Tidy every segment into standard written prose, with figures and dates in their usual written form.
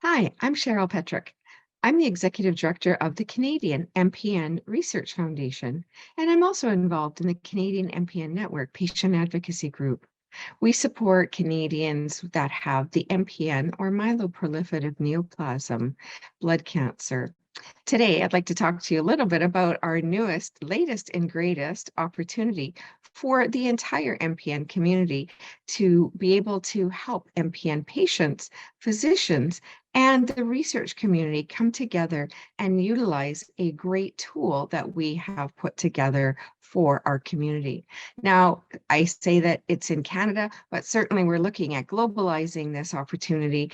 Hi, I'm Cheryl Petruk. I'm the Executive Director of the Canadian MPN Research Foundation, and I'm also involved in the Canadian MPN Network Patient Advocacy Group. We support Canadians that have the MPN or myeloproliferative neoplasm blood cancer. Today, I'd like to talk to you a little bit about our newest, latest, and greatest opportunity for the entire MPN community to be able to help MPN patients, physicians, and the research community come together and utilize a great tool that we have put together for our community. Now, I say that it's in Canada, but certainly we're looking at globalizing this opportunity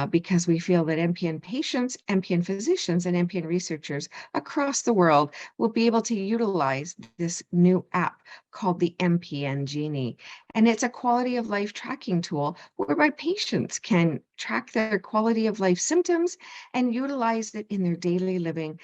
because we feel that MPN patients, MPN physicians, and MPN researchers across the world will be able to utilize this new app called the MPN Genie. And it's a quality of life tracking tool whereby patients can track their quality of life symptoms and utilize it in their daily living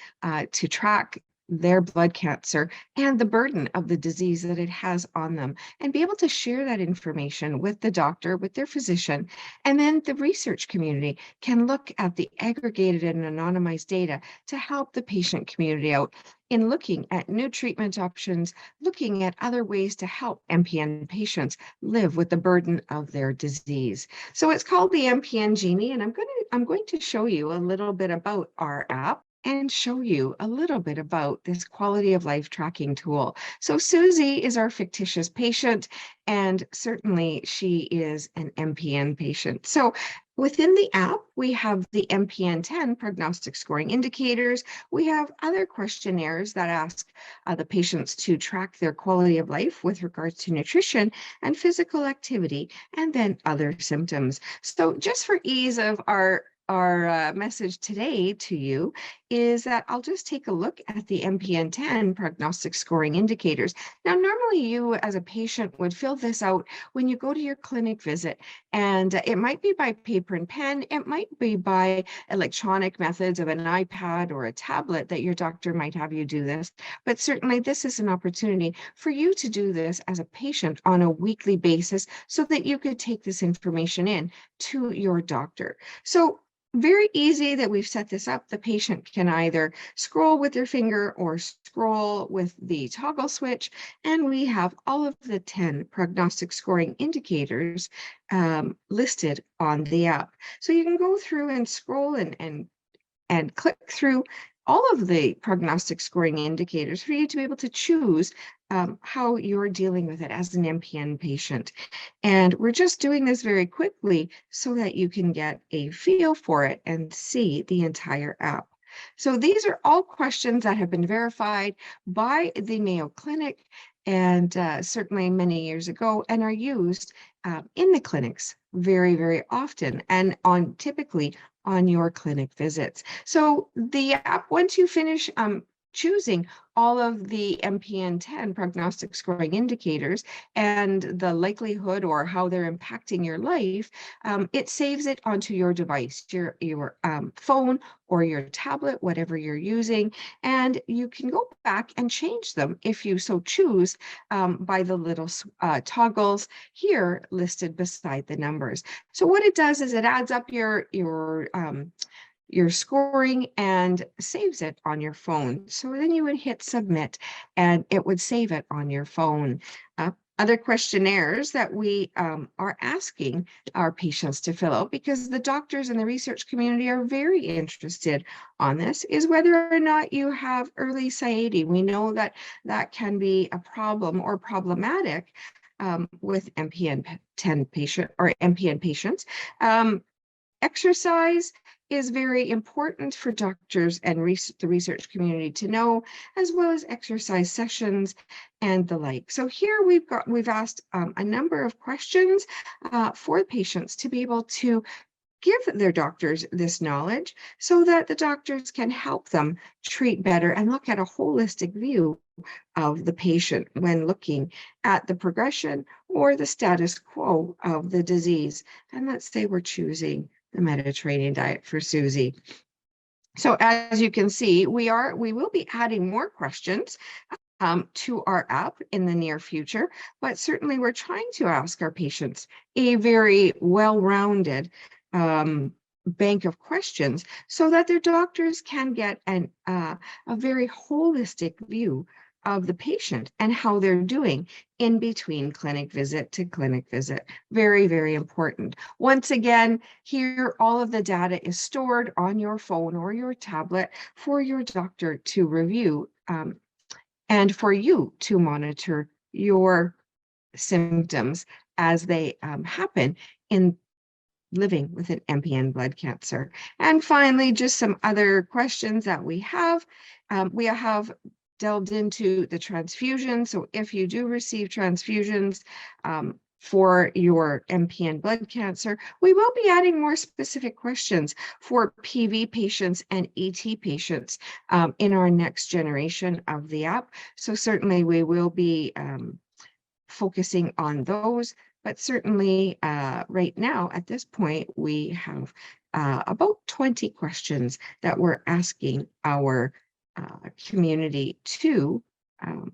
to track their blood cancer and the burden of the disease that it has on them, and be able to share that information with the doctor, with their physician, and then the research community can look at the aggregated and anonymized data to help the patient community out in looking at new treatment options, looking at other ways to help MPN patients live with the burden of their disease. So it's called the MPN Genie, and I'm going to show you a little bit about our app and show you a little bit about this quality of life tracking tool. So Susie is our fictitious patient, and certainly she is an MPN patient. So within the app, we have the MPN 10 prognostic scoring indicators. We have other questionnaires that ask the patients to track their quality of life with regards to nutrition and physical activity, and then other symptoms. So just for ease of our message today to you is that I'll just take a look at the MPN 10 prognostic scoring indicators. Now, normally you as a patient would fill this out when you go to your clinic visit, and it might be by paper and pen, it might be by electronic methods of an iPad or a tablet that your doctor might have you do this, but certainly this is an opportunity for you to do this as a patient on a weekly basis so that you could take this information in to your doctor. So very easy that we've set this up. The patient can either scroll with their finger or scroll with the toggle switch, and we have all of the 10 prognostic scoring indicators listed on the app. So you can go through and scroll and click through all of the prognostic scoring indicators for you to be able to choose how you're dealing with it as an MPN patient. And we're just doing this very quickly so that you can get a feel for it and see the entire app. So these are all questions that have been verified by the Mayo Clinic and certainly many years ago, and are used in the clinics very, very often, and typically on your clinic visits. So the app, once you finish choosing all of the MPN 10 prognostic scoring indicators and the likelihood or how they're impacting your life, it saves it onto your device, your phone or your tablet, whatever you're using, and you can go back and change them if you so choose by the little toggles here listed beside the numbers. So what it does is it adds up your scoring and saves it on your phone. So then you would hit submit and it would save it on your phone. Other questionnaires that we are asking our patients to fill out, because the doctors and the research community are very interested on this, is whether or not you have early satiety. We know that that can be a problem or problematic with MPN 10 patient or MPN patients. Exercise is very important for doctors and the research community to know, as well as exercise sessions and the like. So here we've asked a number of questions for patients to be able to give their doctors this knowledge so that the doctors can help them treat better and look at a holistic view of the patient when looking at the progression or the status quo of the disease. And let's say we're choosing the Mediterranean diet for Susie. So as you can see, we will be adding more questions to our app in the near future, but certainly we're trying to ask our patients a very well-rounded bank of questions so that their doctors can get a very holistic view of the patient and how they're doing in between clinic visit to clinic visit. Very, very important. Once again, here, all of the data is stored on your phone or your tablet for your doctor to review, and for you to monitor your symptoms as they happen in living with an MPN blood cancer. And finally, just some other questions that we have. We have delved into the transfusion. So if you do receive transfusions for your MPN blood cancer, we will be adding more specific questions for PV patients and ET patients in our next generation of the app. So certainly we will be focusing on those, but certainly right now at this point, we have about 20 questions that we're asking our community to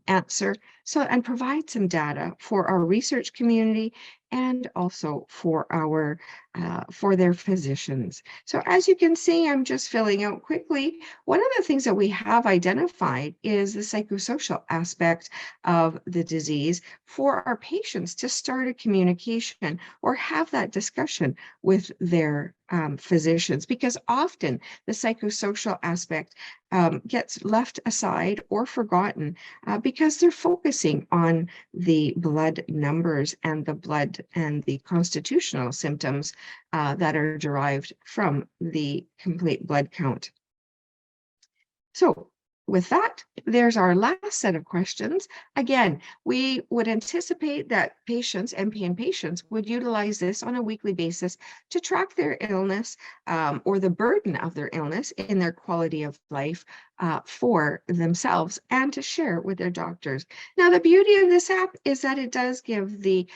answer and provide some data for our research community and also for our for their physicians. So as you can see, I'm just filling out quickly. One of the things that we have identified is the psychosocial aspect of the disease for our patients to start a communication or have that discussion with their physicians, because often the psychosocial aspect gets left aside or forgotten because they're focusing on the blood numbers and the blood and the constitutional symptoms that are derived from the complete blood count. So with that, there's our last set of questions. Again, we would anticipate that patients, MPN patients, would utilize this on a weekly basis to track their illness or the burden of their illness in their quality of life for themselves and to share with their doctors. Now, the beauty of this app is that it does give the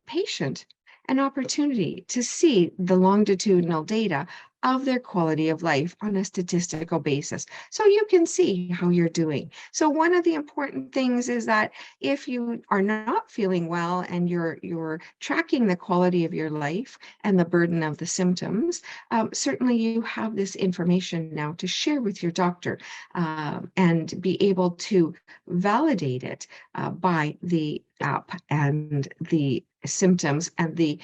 patient an opportunity to see the longitudinal data of their quality of life on a statistical basis. So you can see how you're doing. So one of the important things is that if you are not feeling well and you're tracking the quality of your life and the burden of the symptoms, certainly you have this information now to share with your doctor and be able to validate it by the app and the symptoms and the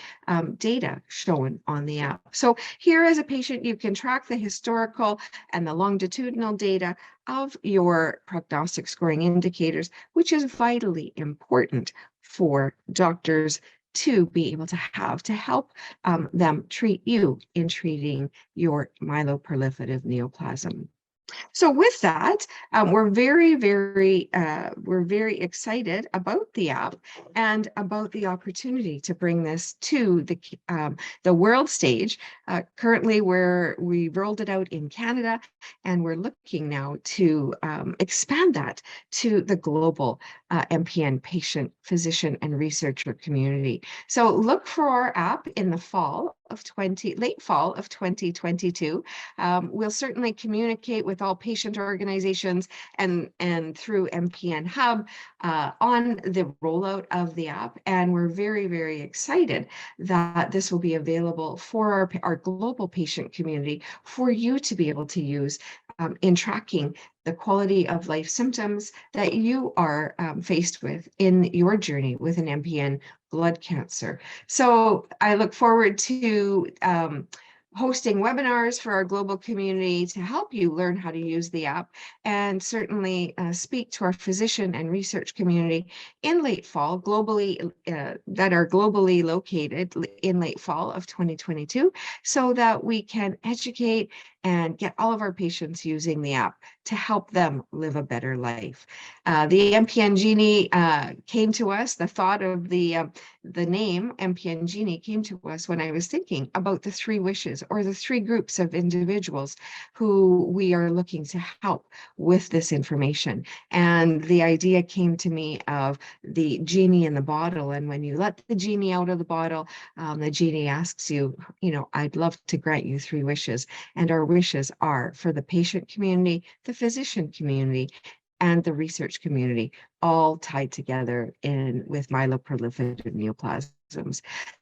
data shown on the app. So here as a patient, you can track the historical and the longitudinal data of your prognostic scoring indicators, which is vitally important for doctors to be able to have to help them treat you in treating your myeloproliferative neoplasm. So with that, we're very excited about the app and about the opportunity to bring this to the world stage. Currently, we rolled it out in Canada, and we're looking now to expand that to the global MPN patient, physician, and researcher community. So look for our app in the late fall of 2022. We'll certainly communicate with all patient organizations and through MPN Hub on the rollout of the app. And we're very excited that this will be available for our global patient community for you to be able to use in tracking the quality of life symptoms that you are faced with in your journey with an MPN blood cancer. So I look forward to hosting webinars for our global community to help you learn how to use the app, and certainly speak to our physician and research community in late fall, globally, that are globally located in late fall of 2022, so that we can educate and get all of our patients using the app to help them live a better life. The MPN Genie came to us, the thought of the name MPN Genie came to us when I was thinking about the three wishes or the three groups of individuals who we are looking to help with this information. And the idea came to me of the genie in the bottle. And when you let the genie out of the bottle, the genie asks you, I'd love to grant you three wishes. And our wishes are for the patient community, the physician community, and the research community, all tied together with myeloproliferative neoplasm.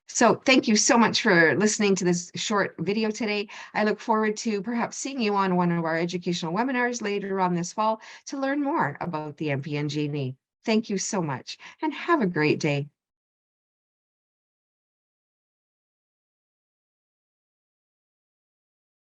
So thank you so much for listening to this short video today. I look forward to perhaps seeing you on one of our educational webinars later on this fall to learn more about the MPN Genie. Thank you so much and have a great day.